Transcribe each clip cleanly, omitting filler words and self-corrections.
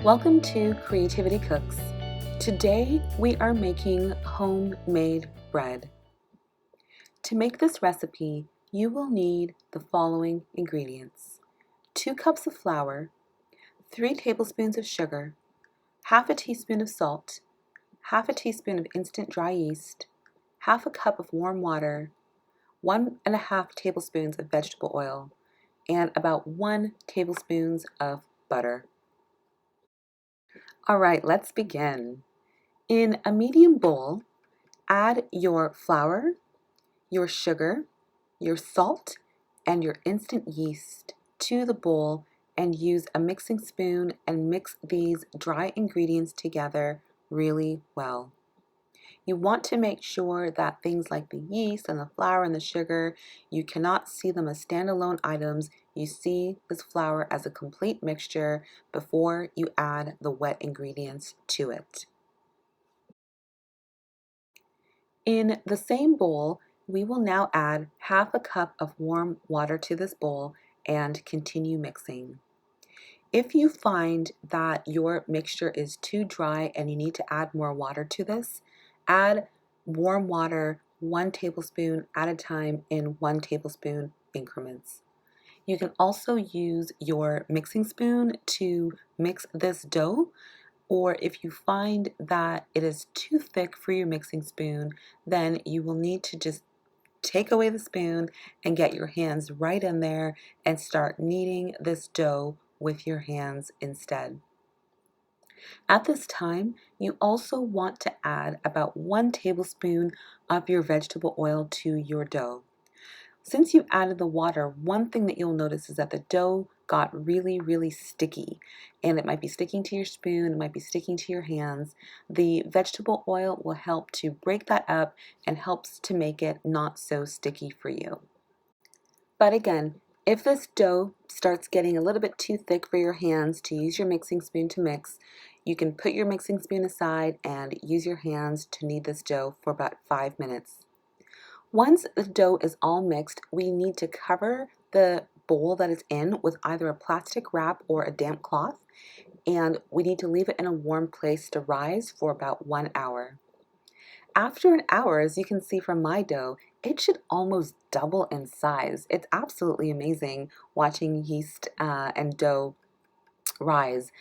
Welcome to Creativity Cooks. Today we are making homemade bread. To make this recipe, you will need the following ingredients: 2 cups of flour, 3 tablespoons of sugar, half a teaspoon of salt, half a teaspoon of instant dry yeast, half a cup of warm water, 1.5 tablespoons of vegetable oil, and about 1 tablespoon of butter. All right, let's begin. In a medium bowl, add your flour, your sugar, your salt, and your instant yeast to the bowl and use a mixing spoon and mix these dry ingredients together really well. You want to make sure that things like the yeast and the flour and the sugar, you cannot see them as standalone items. You see this flour as a complete mixture before you add the wet ingredients to it. In the same bowl, we will now add half a cup of warm water to this bowl and continue mixing. If you find that your mixture is too dry and you need to add more water to this, add warm water 1 tablespoon at a time in 1 tablespoon increments. You can also use your mixing spoon to mix this dough, or if you find that it is too thick for your mixing spoon, then you will need to just take away the spoon and get your hands right in there and start kneading this dough with your hands instead. At this time, you also want to add about 1 tablespoon of your vegetable oil to your dough. Since you added the water, one thing that you'll notice is that the dough got really sticky, and it might be sticking to your spoon, it might be sticking to your hands. The vegetable oil will help to break that up and helps to make it not so sticky for you. But again, if this dough starts getting a little bit too thick for your hands to use your mixing spoon to mix, you can put your mixing spoon aside and use your hands to knead this dough for about 5 minutes. Once the dough is all mixed, we need to cover the bowl that it's in with either a plastic wrap or a damp cloth, and we need to leave it in a warm place to rise for about 1 hour. After an hour, as you can see from my dough, it should almost double in size. It's absolutely amazing watching yeast and dough rise.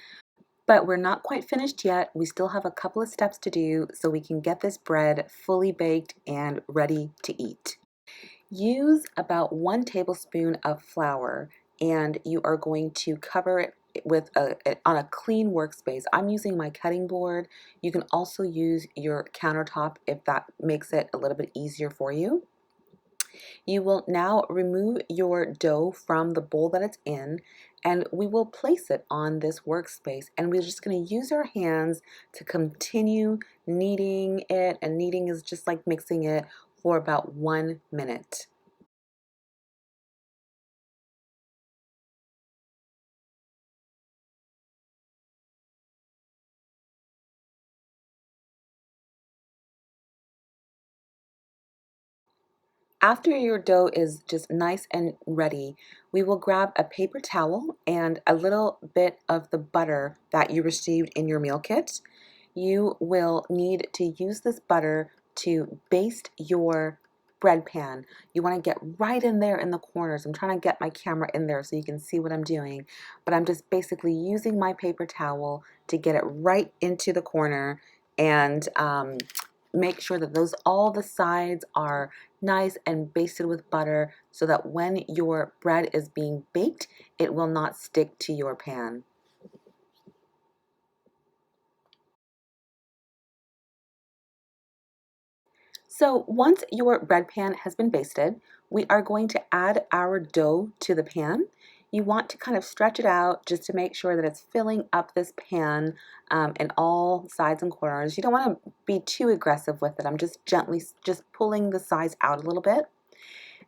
But we're not quite finished yet. We still have a couple of steps to do so we can get this bread fully baked and ready to eat. Use about 1 tablespoon of flour, and you are going to cover it with on a clean workspace. I'm using my cutting board. You can also use your countertop if that makes it a little bit easier for you. You will now remove your dough from the bowl that it's in, and we will place it on this workspace, and we're just going to use our hands to continue kneading it, and kneading is just like mixing it for about 1 minute. After your dough is just nice and ready, we will grab a paper towel and a little bit of the butter that you received in your meal kit. You will need to use this butter to baste your bread pan. You want to get right in there in the corners. I'm trying to get my camera in there so you can see what I'm doing, but I'm just basically using my paper towel to get it right into the corner and make sure that all the sides are nice and basted with butter so that when your bread is being baked, it will not stick to your pan. So once your bread pan has been basted, we are going to add our dough to the pan. You want to kind of stretch it out just to make sure that it's filling up this pan in all sides and corners. You don't want to be too aggressive with it. I'm just gently just pulling the sides out a little bit.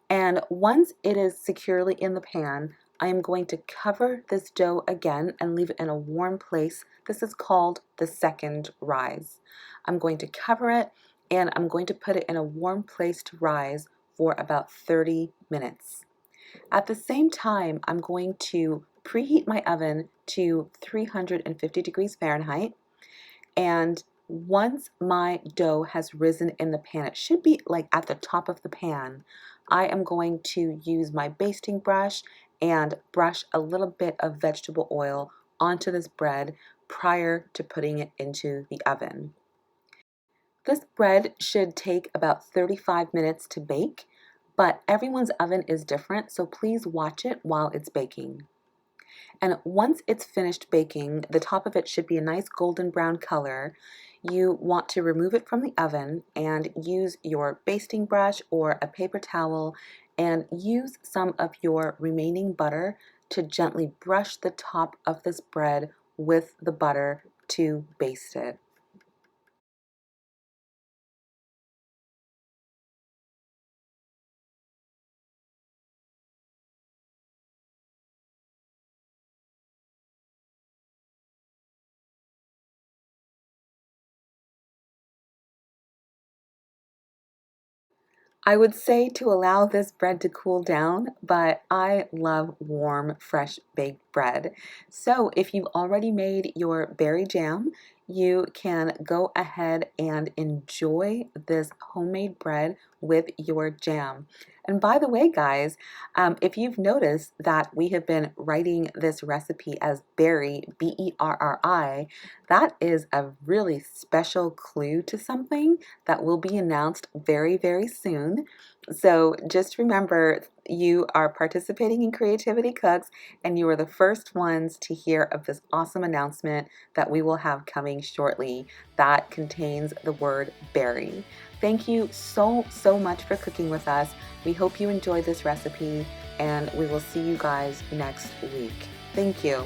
And once it is securely in the pan, I am going to cover this dough again and leave it in a warm place. This is called the second rise. I'm going to cover it and I'm going to put it in a warm place to rise for about 30 minutes. At the same time, I'm going to preheat my oven to 350 degrees Fahrenheit. And once my dough has risen in the pan, it should be like at the top of the pan, I am going to use my basting brush and brush a little bit of vegetable oil onto this bread prior to putting it into the oven. This bread should take about 35 minutes to bake, but everyone's oven is different, so please watch it while it's baking. And once it's finished baking, the top of it should be a nice golden brown color. You want to remove it from the oven and use your basting brush or a paper towel and use some of your remaining butter to gently brush the top of this bread with the butter to baste it. I would say to allow this bread to cool down, but I love warm, fresh baked bread. So if you've already made your berry jam, you can go ahead and enjoy this homemade bread with your jam. And by the way, guys, if you've noticed that we have been writing this recipe as berry, Berri, that is a really special clue to something that will be announced very, very soon. So just remember, you are participating in Creativity Cooks, and you are the first ones to hear of this awesome announcement that we will have coming shortly that contains the word berry. Thank you so, so much for cooking with us. We hope you enjoyed this recipe, and we will see you guys next week. Thank you.